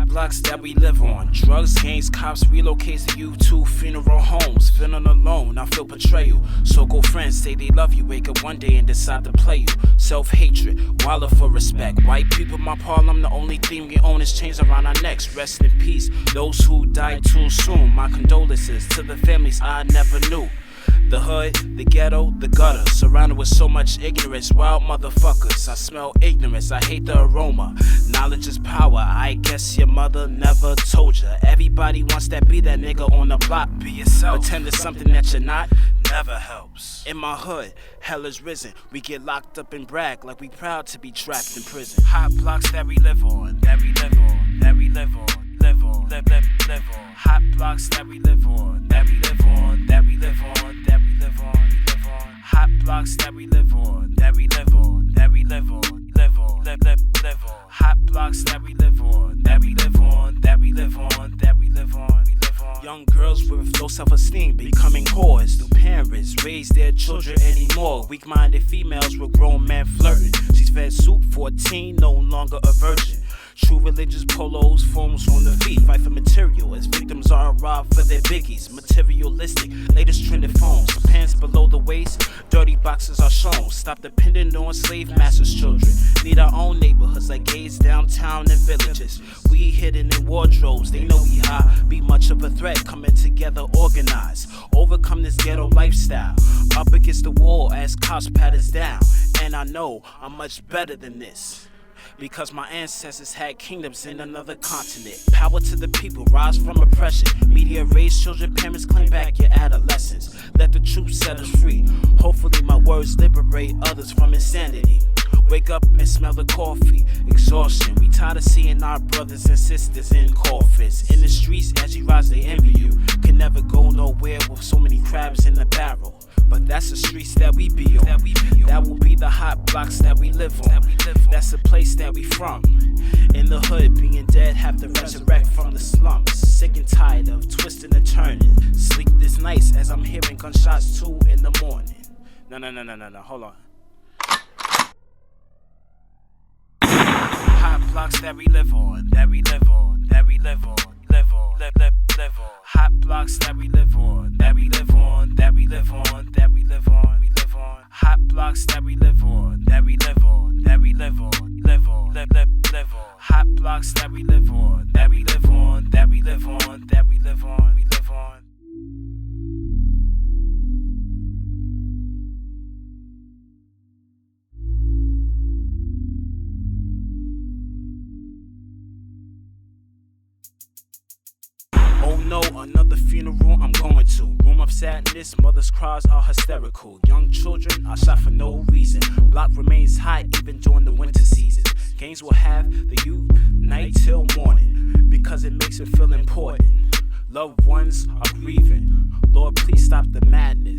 blocks that we live on. Drugs, gangs, cops, relocates to you to funeral homes. Feeling alone, I feel betrayal. So-called friends say they love you, wake up one day and decide to play you. Self-hatred, wilder for respect. White people, my problem, the only thing we own is chains around our necks. Rest in peace, those who died too soon. My condolences to the families I never knew. The hood, the ghetto, the gutter, surrounded with so much ignorance, wild motherfuckers. I smell ignorance, I hate the aroma. Knowledge is power, I guess your mother never told ya. Everybody wants that be that nigga on the block. Be yourself, pretend it's something that you're not, never helps. In my hood, hell is risen. We get locked up and brag like we proud to be trapped in prison. Hot blocks that we live on, that we live on, that we live on, live on, live on. Hot blocks that we live on, that we live on, that we live on, that we live on, we live on. Hot blocks that we live on, that we live on, that we live on, live on, live on. Hot blocks that we live on, that we live on, that we live on, that we live on, we live on. Young girls with low self-esteem becoming whores. New parents raise their children anymore. Weak-minded females with grown men flirting. She's fed soup, 14, no longer a virgin. True religious polos, forms on the feet. Fight for material as victims are robbed for their biggies. Materialistic, latest trended phones. Pants below the waist, dirty boxes are shown. Stop depending on slave masters' children. Need our own neighborhoods like gays downtown and villages. We hidden in wardrobes, they know we high. Be much of a threat, coming together organized. Overcome this ghetto lifestyle. Up against the wall as cops pat us down. And I know I'm much better than this, because my ancestors had kingdoms in another continent. Power to the people, rise from oppression. Media raise children, parents claim back your adolescence. Let the truth set us free. Hopefully my words liberate others from insanity. Wake up and smell the coffee, exhaustion. We tired of seeing our brothers and sisters in coffins. In the streets as you rise they envy you. Can never go nowhere with so many crabs in the barrel. But that's the streets that we be on. That will be the hot blocks that we live on. That's the place that we from. In the hood, being dead, have to resurrect from the slums. Sick and tired of twisting and turning. Sleep this nights as I'm hearing gunshots 2 in the morning. No, hold on. Hot blocks that we live on, that we live on, that we live on, live on, live on. Hot blocks that we live on, that we live on, that we live on, that we live on, we live on. Hot blocks that we live on, that we live on, that we live on, live on, live on. Hot blocks that we live on, that we live on, that we live on, that we live on, we live on. Oh no, another funeral I'm going to. Room of sadness, mother's cries are hysterical. Young children are shot for no reason. Block remains hot even during the winter season. Gangs will have the youth night till morning, because it makes it feel important. Loved ones are grieving. Lord, please stop the madness.